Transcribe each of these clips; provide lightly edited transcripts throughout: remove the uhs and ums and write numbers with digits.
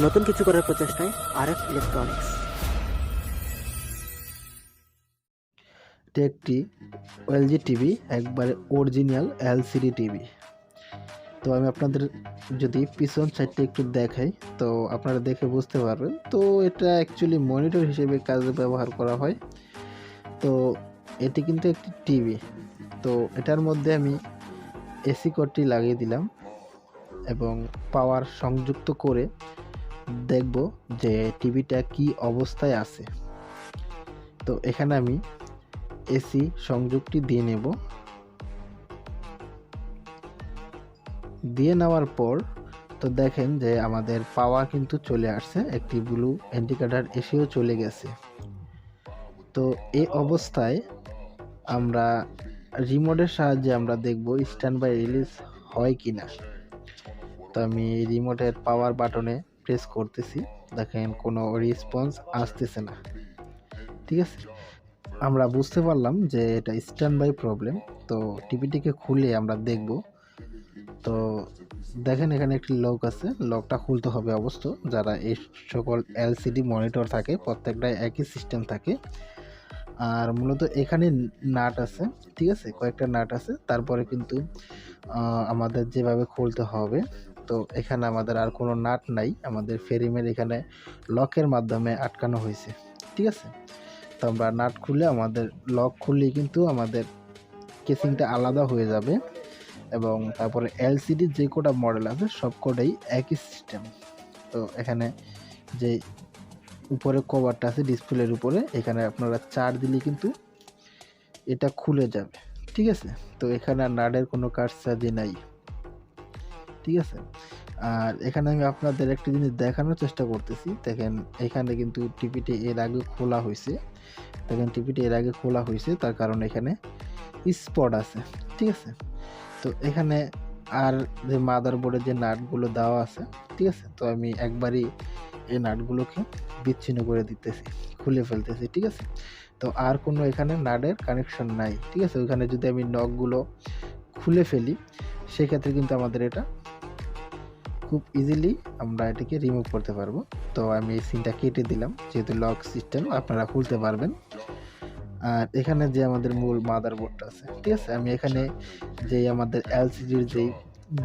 নতুন কিছু করার প্রচেষ্টায় আরএফ ইলেকট্রনিক্স। এটি একটি ওএলজি টিভি, একবারে অরিজিনাল এলসিডি টিভি। তো আমি আপনাদের যদি পিছন সাইডটা একটু দেখাই তো আপনারা দেখে বুঝতে পারবেন। তো এটা অ্যাকচুয়ালি মনিটর হিসেবে কাজে ব্যবহার করা হয়। তো এটি কিন্তু একটি টিভি। তো এটার মধ্যে আমি এসি কর্ডটি লাগিয়ে দিলাম এবং পাওয়ার সংযুক্ত করে দেখব যে টিভিটা কি অবস্থায় আছে। তো এখানে আমি এসি সংযোগটি দিয়ে নেব। দিয়ে নেওয়ার পর তো দেখেন যে আমাদের পাওয়ার কিন্তু চলে আসছে, একটি ব্লু ইন্ডিকেটর এসেও চলে গেছে। তো এই অবস্থায় আমরা রিমোটের সাহায্যে আমরা দেখব স্ট্যান্ড বাই রিলিজ হয় কিনা। তো আমি রিমোটের পাওয়ার বাটনে প্রেস করতেছি, দেখেন কোনো রেসপন্স আসতেছে না। ঠিক আছে, আমরা বুঝতে পারলাম যে এটা স্ট্যান্ড বাই প্রবলেম। তো টিভিটিকে খুলে আমরা দেখব। তো দেখেন এখানে একটি লক আছে, লকটা খুলতে হবে অবশ্য। যারা এই সকল এলসিডি মনিটর থাকে প্রত্যেকটাই একই সিস্টেম থাকে। আর মূলত এখানে নাট আছে, ঠিক আছে, কয়েকটা নাট আছে। তারপরে কিন্তু আমাদের যেভাবে খুলতে হবে, তো এখানে আমাদের আর কোনো নাট নাই, আমাদের ফ্রেমের এখানে লকের মাধ্যমে আটকানো হয়েছে। ঠিক আছে, তো আমরা নাট খুলে আমাদের লক খুললেই কিন্তু আমাদের কেসিংটা আলাদা হয়ে যাবে। এবং তারপরে এলসিডি যে কোটা মডেল আছে সব কোটাই একই সিস্টেম। তো এখানে যে উপরে কভারটা আছে ডিসপ্লের উপরে, এখানে আপনারা চার দিলে কিন্তু এটা খুলে যাবে। ঠিক আছে, তো এখানে আর নাটের কোনো কারসাজি নাই। ঠিক আছে, আর এখানে আমি আপনাদের একটি জিনিস দেখানোর চেষ্টা করতেছি। দেখেন এখানে কিন্তু টিভিটি এর আগে খোলা হয়েছে। দেখেন টিভিটি এর আগে খোলা হয়েছে, তার কারণ এখানে স্পট আছে। ঠিক আছে, তো এখানে আর যে মাদারবোর্ডে যে নাটগুলো দেওয়া আছে, ঠিক আছে, তো আমি একবারই এই নাটগুলোকে বিচ্ছিন্ন করে দিতেছি, খুলে ফেলতেছি। ঠিক আছে, তো আর কোনো এখানে নাটের কানেকশন নাই। ঠিক আছে, ওইখানে যদি আমি নখগুলো খুলে ফেলি সেক্ষেত্রে কিন্তু আমাদের এটা খুব ইজিলি আমরা এটাকে রিমুভ করতে পারবো। তো আমি এই সিনটা কেটে দিলাম, যেহেতু লক সিস্টেম আপনারা খুলতে পারবেন। আর এখানে যে আমাদের মূল মাদারবোর্ডটা আছে, ঠিক আছে, আমি এখানে যে আমাদের এলসিডির যেই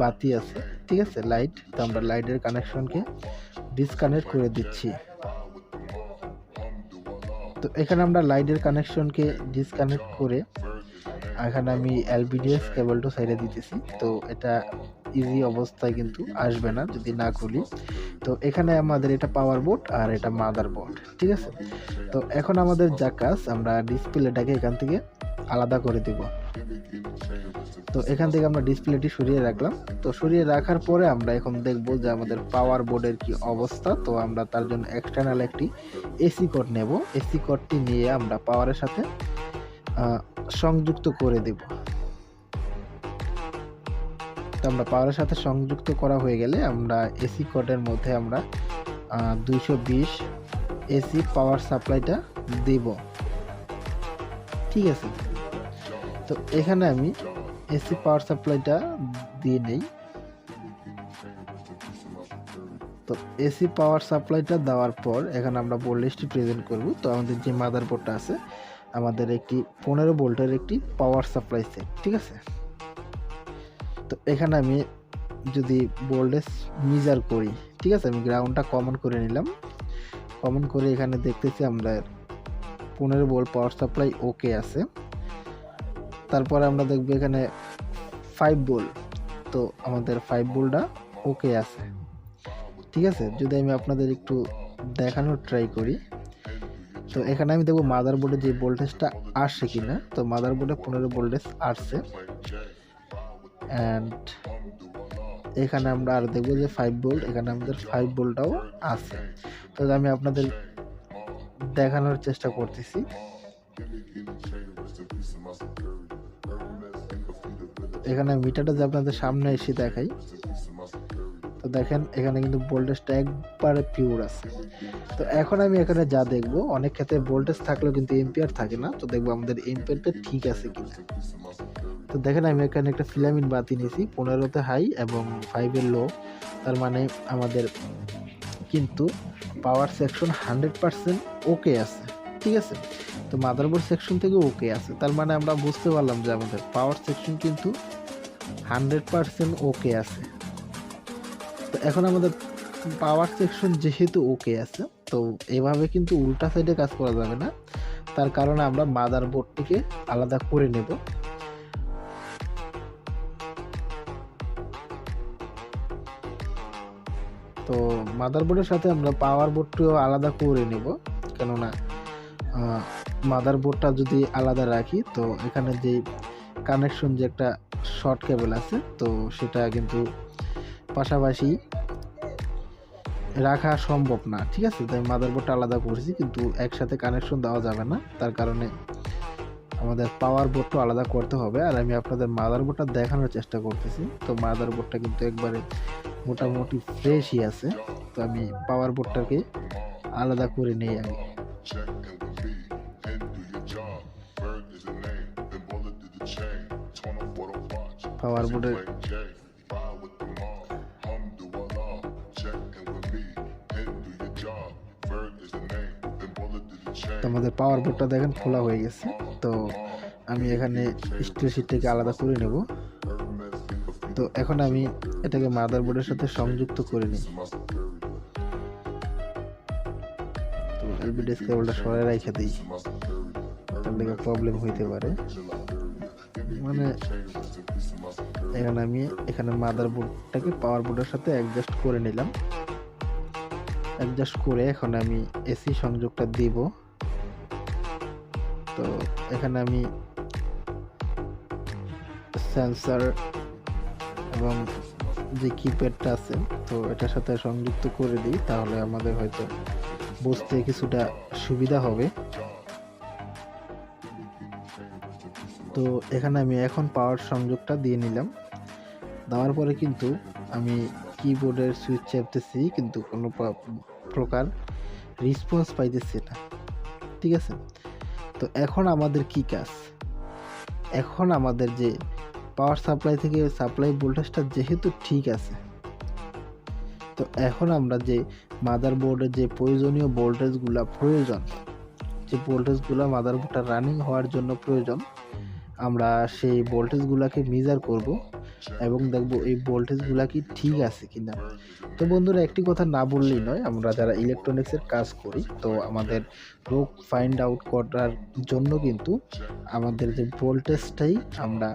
বাতি আছে, ঠিক আছে, লাইট, তো আমরা লাইটের কানেকশনকে ডিসকানেক্ট করে দিচ্ছি। তো এখানে আমরা লাইটের কানেকশনকে ডিসকানেক্ট করে এখানে আমি এলবিডিএস কেবলটা সাইডে দিতেছি। তো এটা ইজি অবস্থায় কিন্তু আসবে না যদি না খুলি। তো এখানে আমাদের এটা পাওয়ার বোর্ড আর এটা মাদারবোর্ড। ঠিক আছে, তো এখন আমাদের যা কাজ, আমরা ডিসপ্লেটাকে এখান থেকে আলাদা করে দেব। তো এখান থেকে আমরা ডিসপ্লেটি সরিয়ে রাখলাম। তো সরিয়ে রাখার পরে আমরা এখন দেখব যে আমাদের পাওয়ার বোর্ডের কি অবস্থা। তো আমরা তার জন্য এক্সটার্নাল একটি এসি কোড নেব। এসি কোডটি নিয়ে আমরা পাওয়ারের সাথে সংযুক্ত করে দেব। তো আমরা পাওয়ারের সাথে সংযুক্ত করা হয়ে গেলে আমরা এসি কোডের মধ্যে আমরা 220 এসি পাওয়ার সাপ্লাইটা দেব। ঠিক আছে, তো এখানে আমি এসি পাওয়ার সাপ্লাইটা দিয়ে নেই। তো এসি পাওয়ার সাপ্লাইটা দেওয়ার পর এখানে আমরা ভোল্টেজটি প্রেজেন্ট করব। তো আমাদের যে মাদারবোর্ডটা আছে, আমাদের একটি 15 ভোল্টের একটি পাওয়ার সাপ্লাই সেট। ঠিক আছে, তো এখানে আমি যদি ভোল্টেজ মেজার করি, ঠিক আছে, আমি গ্রাউন্ডটা কমন করে নিলাম। কমন করে এখানে দেখতেছি আমরা 15 ভোল্ট পাওয়ার সাপ্লাই ওকে আছে। তারপরে আমরা দেখব এখানে 5 ভোল্ট, তো আমাদের 5 ভোল্টটা ওকে আছে। ঠিক আছে, যদি আমি আপনাদের একটু দেখানোর ট্রাই করি, তো এখানে আমি দেখব মাদারবোর্ডে যে ভোল্টেজটা আসছে কিনা। তো মাদারবোর্ডে 15 ভোল্টেজ আসছে। অ্যান্ড এখানে আমরা আর দেখব যে 5 ভোল্ট, এখানে আমাদের 5 ভোল্টটাও আছে। তো আমি আপনাদের দেখানোর চেষ্টা করতেছি। এখানে মিটারটা যে আপনাদের সামনে এসে দেখাই, তো দেখেন এখানে কিন্তু ভোল্টেজটা একবারে পিওর আছে। তো এখন আমি এখানে যা দেখব, অনেক ক্ষেত্রে ভোল্টেজ থাকলেও কিন্তু এম্পিয়ার থাকে না। তো দেখবো আমাদের এম্পিয়ারটা ঠিক আছে কিনা। তো দেখেন আমি এখানে একটা ফিলামেন্ট বাতি নিয়েছি, 15তে হাই এবং 5-এর লো। তার মানে আমাদের কিন্তু পাওয়ার সেকশন 100% ওকে আছে, ঠিক আছে। তো মাদারবোর্ড সেকশন থেকে ওকে আছে, তার মানে আমরা বুঝতে পারলাম যে আমাদের পাওয়ার সেকশন কিন্তু 100% ওকে আছে। তো এখন আমাদের পাওয়ার সেকশন যেহেতু ওকে আছে, তো এভাবে কিন্তু উল্টা সাইডে কাজ করা যাবে না, তার কারণে আমরা মাদারবোর্ডটিকে আলাদা করে নেব। তো মাদারবোর্ডের সাথে আমরা পাওয়ার বোর্ডটিও আলাদা করে নেব, কেননা মাদারবোর্ডটা যদি আলাদা রাখি তো এখানে যে কানেকশন যে একটা শর্ট কেবল আছে, তো সেটা কিন্তু পাশাপাশি রাখা সম্ভব না, ঠিক আছে। তাই মাদারবোর্ডটা আলাদা করেছি, কিন্তু একসাথে কানেকশন দেওয়া যাবে না, তার কারণে আমাদের পাওয়ার বোর্ডটা আলাদা করতে হবে। আর আমি আপনাদের মাদারবোর্ডটা দেখানোর চেষ্টা করতেছি। তো মাদারবোর্ডটা কিন্তু একবারে মোটামুটি ফ্রেশই আছে। তো আমি পাওয়ার বোর্ডটাকে আলাদা করে নিই আগে। পাওয়ার বোর্ডের আমাদের পাওয়ার বোর্ডটা দেখেন খোলা হয়ে গেছে। তো আমি এখানে স্টিল শিটটাকে আলাদা করে নেব। তো এখন আমি এটাকে মাদারবোর্ডের সাথে সংযুক্ত করে নিই। তো এলবিডিএস কেবলটা সরাই রেখে দিই, তার থেকে প্রবলেম হইতে পারে। মানে এখানে মাদারবোর্ডটাকে পাওয়ার বোর্ডের সাথে অ্যাডজাস্ট করে নিলাম। অ্যাডজাস্ট করে এখন আমি এসি সংযোগটা দিব। তো এখানে আমি সেন্সর এবং যে কিপ্যাডটা আছে তো এটার সাথে সংযুক্ত করে দিই, তাহলে আমাদের হয়তো বুঝতে কিছুটা সুবিধা হবে। তো এখানে আমি এখন পাওয়ার সংযোগটা দিয়ে নিলাম। দেওয়ার পরে কিন্তু আমি কিবোর্ডের সুইচ চেপতেছি, কিন্তু কোনো প্রকার রেসপন্স পাইতেছি না, ঠিক আছে। তো এখন আমাদের কি কাজ, এখন আমাদের যে পাওয়ার সাপ্লাই থেকে সাপ্লাই ভোল্টেজটা যেহেতু ঠিক আছে, তো এখন আমরা যে মাদারবোর্ডের যে প্রয়োজনীয় ভোল্টেজগুলো যে ভোল্টেজগুলো মাদারবোর্ডটা রানিং হওয়ার জন্য প্রয়োজন, আমরা সেই ভোল্টেজগুলোকে মেজার করব এবং দেখব এই ভোল্টেজগুলো কি ঠিক আছে কিনা। তো বন্ধুরা, একটি কথা না বললেই নয়, আমরা যারা ইলেকট্রনিক্সের কাজ করি তো আমাদের রোগ ফাইন্ড আউট করার জন্য কিন্তু আমাদের যে ভোল্টেজটাই আমরা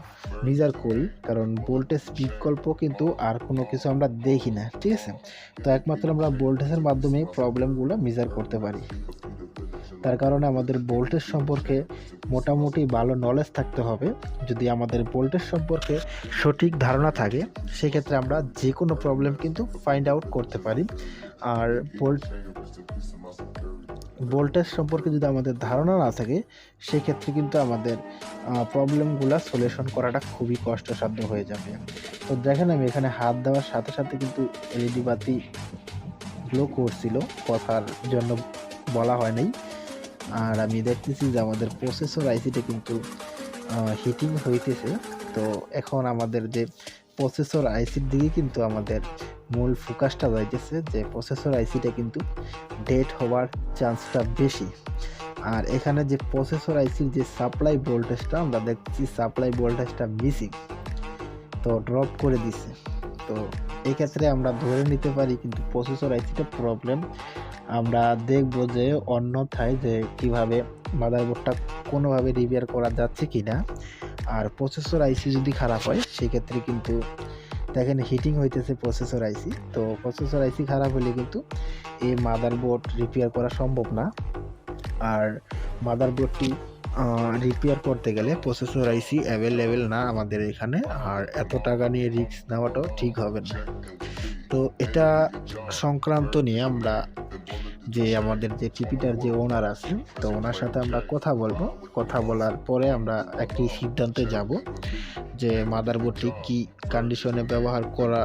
মেজার করি, কারণ ভোল্টেজ বিকল্প কিন্তু আর কোনো কিছু আমরা দেখি না, ঠিক আছে। তো একমাত্র আমরা ভোল্টেজের মাধ্যমে প্রবলেমগুলো মেজার করতে পারি। তার কারণে আমাদের ভোল্টেজ সম্পর্কে মোটামুটি ভালো নলেজ থাকতে হবে। যদি আমাদের ভোল্টেজ সম্পর্কে সঠিক ধারণা থাকে, সেক্ষেত্রে আমরা যে কোনো প্রবলেম কিন্তু ফাইন্ড আউট করতে পারি। আর ভোল্টেজ সম্পর্কে যদি আমাদের ধারণা না থাকে, সেক্ষেত্রে কিন্তু আমাদের প্রবলেমগুলো সলিউশন করাটা খুবই কষ্টসাধ্য হয়ে যাবে। তো দেখেন, আমি এখানে হাত দেওয়ার সাথে সাথে কিন্তু এলইডি বাতি গ্লো করছিল, কথার জন্য বলা হয় নাই। আর আমি দেখতেছি যে আমাদের প্রসেসর আইসিটা কিন্তু হিটিং হইতেছে। তো এখন আমাদের যে প্রসেসর আইসির দিকে কিন্তু আমাদের মূল ফোকাসটা যাইতেছে, যে প্রসেসর আইসিটা কিন্তু ডেড হওয়ার চান্সটা বেশি। আর এখানে যে প্রসেসর আইসির যে সাপ্লাই ভোল্টেজটা আমরা দেখছি, সাপ্লাই ভোল্টেজটা মিসিং, তো ড্রপ করে দিছে। তো এক্ষেত্রে আমরা ধরে নিতে পারি কিন্তু প্রসেসর আইসিটা প্রবলেম। আমরা দেখব যে অন্যথায় যে কিভাবে মাদারবোর্ডটা কোনোভাবে রিপেয়ার করা যাচ্ছে কিনা। আর প্রসেসর আইসি যদি খারাপ হয়, সেক্ষেত্রে কিন্তু দেখেন হিটিং হইতেছে প্রসেসর আইসি। তো প্রসেসর আইসি খারাপ হলে কিন্তু এই মাদারবোর্ড রিপেয়ার করা সম্ভব না। আর মাদারবোর্ডটি রিপেয়ার করতে গেলে প্রসেসর আইসি অ্যাভেলেবেল না আমাদের এখানে, আর এত টাকা নিয়ে রিস্ক নেওয়াটাও ঠিক হবে না। তো এটা সংক্রান্ত নিয়ে আমরা যে আমাদের যে টিপিটার যে ওনার আছে, তো ওনার সাথে আমরা কথা বলবো। কথা বলার পরে আমরা একটি সিদ্ধান্তে যাব যে মাদারবোর্ডটি কি কন্ডিশনে ব্যবহার করা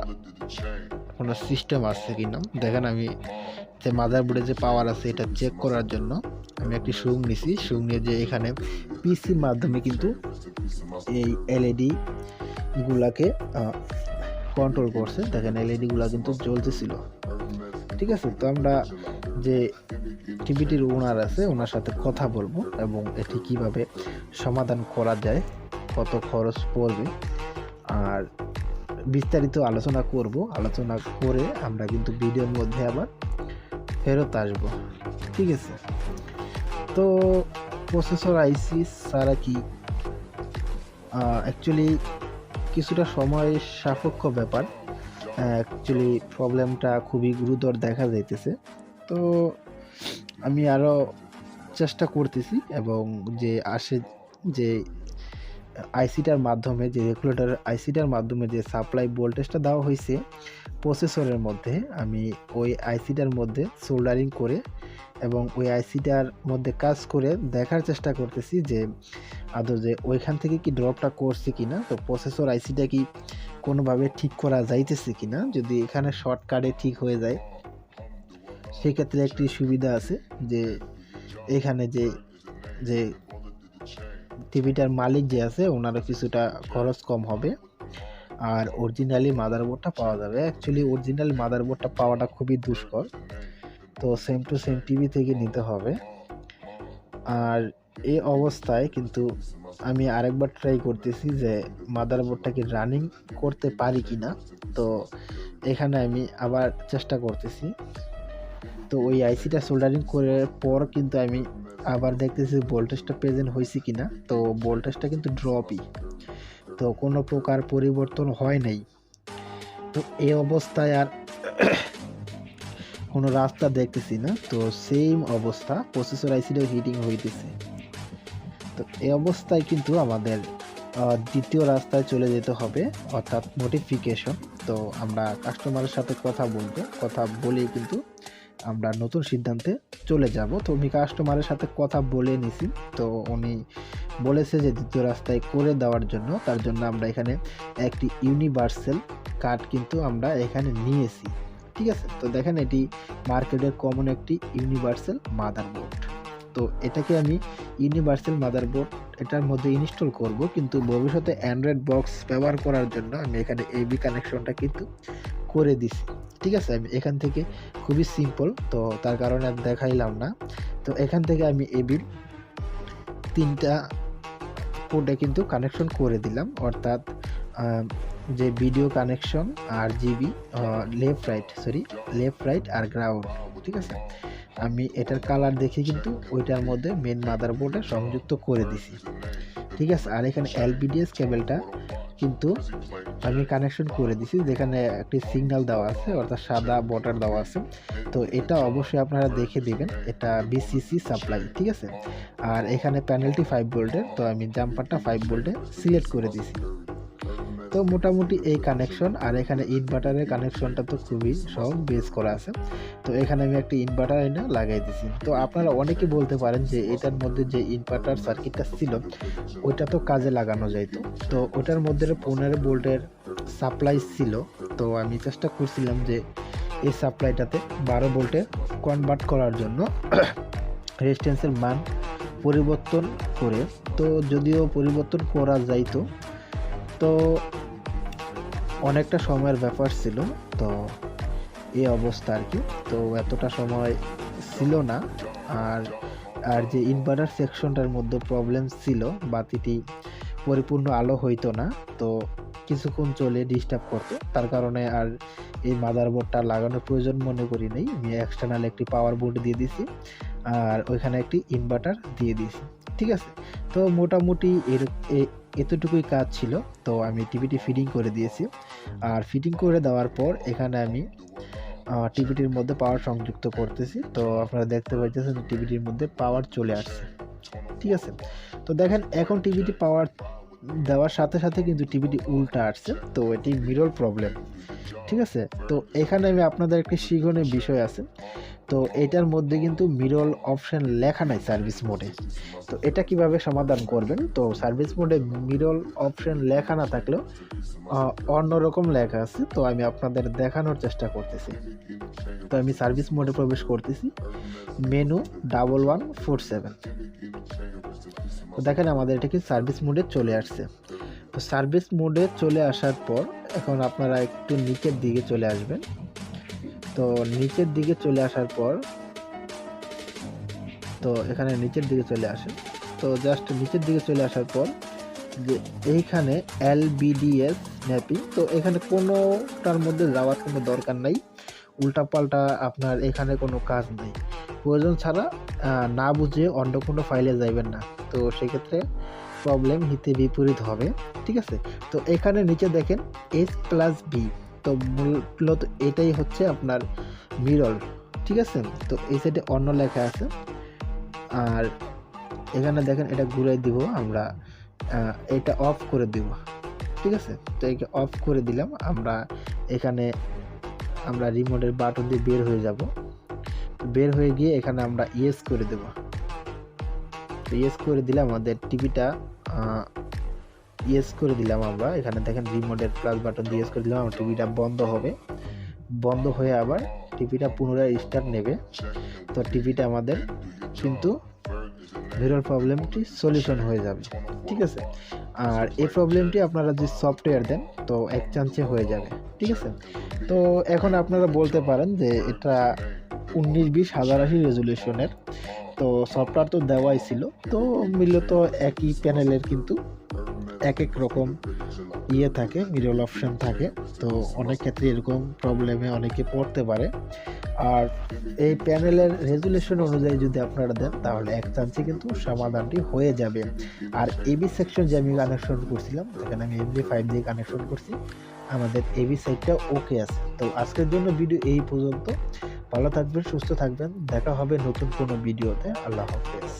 কোনো সিস্টেম আছে কিনা। দেখেন, আমি যে মাদারবোর্ডে যে পাওয়ার আছে এটা চেক করার জন্য আমি একটি সুং নিছি। সুং নিয়ে যে এখানে পিসির মাধ্যমে কিন্তু এই এলইডি গুলাকে কন্ট্রোল করছে। দেখেন, এলইডি গুলা কিন্তু জ্বলতেছিল। ঠিক আছে। তো আমরা যে টিভিটির ওনার আছে ওনার সাথে কথা বলবো এবং এটি কিভাবে সমাধান করা যায়, কত খরচ পড়বে, আর বিস্তারিত আলোচনা করব। আলোচনা করে আমরা কিন্তু ভিডিওর মধ্যে আবার ফেরত আসবো, ঠিক আছে। তো প্রসেসর আইসি ছাড়া কি অ্যাকচুয়ালি কিছুটা সময় সাপেক্ষ ব্যাপার। অ্যাকচুয়ালি প্রবলেমটা খুবই গুরুতর দেখা যাইতেছে। তো আমি আরও চেষ্টা করতেছি এবং যে আইসিটার মাধ্যমে, যে রেগুলেটর আইসিটার মাধ্যমে যে সাপ্লাই ভোল্টেজটা দেওয়া হয়েছে প্রসেসরের মধ্যে, আমি ওই আইসিটার মধ্যে সোল্ডারিং করে এবং ওই আইসিটার মধ্যে কাজ করে দেখার চেষ্টা করতেছি যে আদৌ যে ওইখান থেকে কি ড্রপটা করছে কিনা, তো প্রসেসর আইসিটা কি কোনোভাবে ঠিক করা যাইতেছে কিনা। যদি এখানে শর্টকাটে ঠিক হয়ে যায় সেক্ষেত্রে একটি সুবিধা আছে যে এখানে যে টিভিটার মালিক যে আছে ওনারও কিছুটা খরচ কম হবে আর অরিজিনালি মাদারবোর্ডটা পাওয়া যাবে। অ্যাকচুয়ালি অরিজিনাল মাদারবোর্ডটা পাওয়াটা খুবই দুষ্কর, তো সেম টু সেম টিভি থেকে নিতে হবে। আর এই অবস্থায় কিন্তু আমি আরেকবার ট্রাই করতেছি যে মাদারবোর্ডটাকে রানিং করতে পারি কিনা। তো এখানে আমি আবার চেষ্টা করতেছি। তো ওই আইসিটা সোল্ডারিং করার পর কিন্তু আমি আবার দেখতেছি ভোল্টেজটা প্রেজেন্ট হয়েছে কিনা। তো ভোল্টেজটা কিন্তু ড্রপই, তো কোনো প্রকার পরিবর্তন হয় নাই। তো এই অবস্থায় আর কোনো রাস্তা দেখতেছি না। তো সেম অবস্থা, প্রসেসর আইসিটাও হিটিং হইতেছে। তো এই অবস্থায় কিন্তু আমাদের দ্বিতীয় রাস্তায় চলে যেতে হবে, অর্থাৎ নোটিফিকেশন। তো আমরা কাস্টমারের সাথে কথা বলবো, কথা বলেই কিন্তু আমরা নতুন সিদ্ধান্তে চলে যাব। তো আমি কাস্টমারের সাথে কথা বলে নিছি, তো উনি বলেছে যে দ্বিতীয় রাস্তায় করে দেওয়ার জন্য। তার জন্য আমরা এখানে একটি ইউনিভার্সাল কার্ড কিন্তু আমরা এখানে নিয়েছি, ঠিক আছে। তো দেখেন এটি মার্কেটের কমন একটি ইউনিভার্সাল মাদারবোর্ড। তো এটাকে আমি ইউনিভার্সাল মাদারবোর্ড এটার মধ্যে ইনস্টল করব, কিন্তু ভবিষ্যতে অ্যান্ড্রয়েড বক্স ব্যবহার করার জন্য আমি এখানে এবি কানেকশনটা কিন্তু করে দিছি, ঠিক আছে। আমি এখান থেকে খুবই সিম্পল, তো তার কারণে আর দেখাইলাম না। তো এখান থেকে আমি এবির 3টা পোর্টে কিন্তু কানেকশন করে দিলাম, অর্থাৎ যে ভিডিও কানেকশন আর জিবি লেফট রাইট আর গ্রাউন্ড, ঠিক আছে। আমি এটার কালার দেখে কিন্তু ওইটার মধ্যে মেন মাদারবোর্ডে সংযুক্ত করে দিছি, ঠিক আছে। আর এখানে এলবিডিএস কেবলটা কিন্তু আমি কানেকশন করে দিছি, যেখানে একটি সিগন্যাল দেওয়া আছে, অর্থাৎ সাদা বর্ডার দেওয়া আছে। তো এটা অবশ্যই আপনারা দেখে দিবেন, এটা বিসিসি সাপ্লাই, ঠিক আছে। আর এখানে প্যানেলটি 5 ভোল্টের, তো আমি জাম্পারটা 5 ভোল্টে সিলেক্ট করে দিছি। তো মোটামুটি এই কানেকশন। আর এখানে ইনভার্টারের কানেকশনটা তো খুবই সহজ, বেস করা আছে। তো এখানে আমি একটা ইনভার্টার এনে লাগাই দিছি। তো আপনারা অনেকে বলতে পারেন যে এটার মধ্যে যে ইনভার্টার সার্কিটটা ছিল ওইটা তো কাজে লাগানো যাইতো। তো ওটার মধ্যে 15 ভোল্টের সাপ্লাই ছিল। তো আমি চেষ্টা করছিলাম যে এই সাপ্লাইটাতে 12 ভোল্টে কনভার্ট করার জন্য রেজিস্ট্যান্সের মান পরিবর্তন করে। তো যদিও পরিবর্তন করা যাইতো, তো অনেকটা সময়ের ব্যাপার ছিল। তো এই অবস্থা আর কি, তো এতটা সময় ছিল না। আর যে ইনভার্টার সেকশনটার মধ্যে প্রবলেম ছিল, বাতিটি পরিপূর্ণ আলো হইতো না, তো কিছুক্ষণ চলে ডিস্টার্ব করতো। তার কারণে আর এই মাদারবোর্ডটা লাগানোর প্রয়োজন মনে করি নাই। আমি এক্সটার্নাল একটি পাওয়ার বোর্ড দিয়ে দিছি আর ওইখানে একটি ইনভার্টার দিয়ে দিয়েছি, ঠিক আছে। তো মোটামুটি এতটুকুই কাজ ছিল। তো আমি টিভিটি ফিটিং করে দিয়েছি। আর ফিটিং করে দেওয়ার পর এখানে আমি টিভিটির মধ্যে পাওয়ার সংযুক্ত করতেছি। তো আপনারা দেখতে পাইতেছেন টিভিটির মধ্যে পাওয়ার চলে আসছে, ঠিক আছে। তো দেখেন এখন টিভিটি পাওয়ার দেওয়ার সাথে সাথে কিন্তু টিভিটি উল্টা আসছে, তো এটি মিরর প্রবলেম, ঠিক আছে। তো এখানে আমি আপনাদের একটি শিখনের বিষয় আছে। তো এটার মধ্যে কিন্তু মিরর অপশন লেখা নাই সার্ভিস মোডে। তো এটা কিভাবে সমাধান করবেন? তো সার্ভিস মোডে মিরর অপশন লেখা না থাকলেও অন্যরকম লেখা আছে। তো আমি আপনাদের দেখানোর চেষ্টা করতেছি। তো আমি সার্ভিস মোডে প্রবেশ করতেছি, মেনু 1147। তো দেখেন আমাদের এটা কি সার্ভিস মোডে চলে আসছে। তো সার্ভিস মোডে চলে আসার পর এখন আপনারা একটু নিচের দিকে চলে আসবেন। তো নিচের দিকে চলে আসার পর তো এখানে নিচের দিকে চলে আসে, তো জাস্ট নিচের দিকে চলে আসার পর যে এইখানে LBDS ম্যাপিং, তো এখানে কোনোটার মধ্যে যাওয়ার কোনো দরকার নাই, উল্টাপাল্টা আপনার এখানে কোনো কাজ নেই, প্রয়োজন ছাড়া না বুঝে অন্য কোনো ফাইলে যাইবেন না, তো সেক্ষেত্রে প্রবলেম হিতে বিপরীত হবে। ঠিক আছে, তো এখানে নিচে দেখেন H+B, তো মূলত এটাই হচ্ছে আপনার মিরর। ঠিক আছে, তো এই সাইডে অন্য লেখা আছে, আর এখানে দেখেন এটা ঘুরে দিব আমরা, এটা অফ করে দিব। ঠিক আছে, তো একে অফ করে দিলাম আমরা, এখানে আমরা রিমোটের বাটন দিয়ে বের হয়ে যাব, বের হয়ে গিয়ে এখানে আমরা ইয়েস করে দেব। তো ইয়েস করে দিলে আমাদের টিভিটা ইয়েস করে দিলাম আমরা, এখানে দেখেন রিমোটের প্লাস বাটন দিয়ে ইয়েস করে দিলাম, আমার টিভিটা বন্ধ হবে, বন্ধ হয়ে আবার টিভিটা পুনরায় স্টার্ট নেবে। তো টিভিটা আমাদের কিন্তু মিরর প্রবলেমটি সলিউশন হয়ে যাবে। ঠিক আছে, আর এই প্রবলেমটি আপনারা যদি সফটওয়্যার দেন তো এক চান্সে হয়ে যাবে। ঠিক আছে, তো এখন আপনারা বলতে পারেন যে এটা 1920 রেজুলেশনের, তো সফটওয়্যার তো দেওয়াই ছিল, তো মূলত একই প্যানেলের কিন্তু এক এক রকম ইয়ে থাকে, মিরর অপশন থাকে, তো অনেক ক্ষেত্রে এরকম প্রবলেমে অনেকে পড়তে পারে। আর এই প্যানেলের রেজুলেশন অনুযায়ী যদি আপনারা দেন তাহলে এক চান্সে কিন্তু সমাধানটি হয়ে যাবে। আর এবি সেকশন যে আমি কানেকশন করছিলাম, যেখানে আমি FB.5 দিয়ে কানেকশন করছি, আমাদের এবি সাইডটা ওকে আছে। তো আজকের জন্য ভিডিও এই পর্যন্ত, ভালো থাকবেন, সুস্থ থাকবেন, দেখা হবে নতুন কোনো ভিডিওতে। আল্লাহ হাফেজ।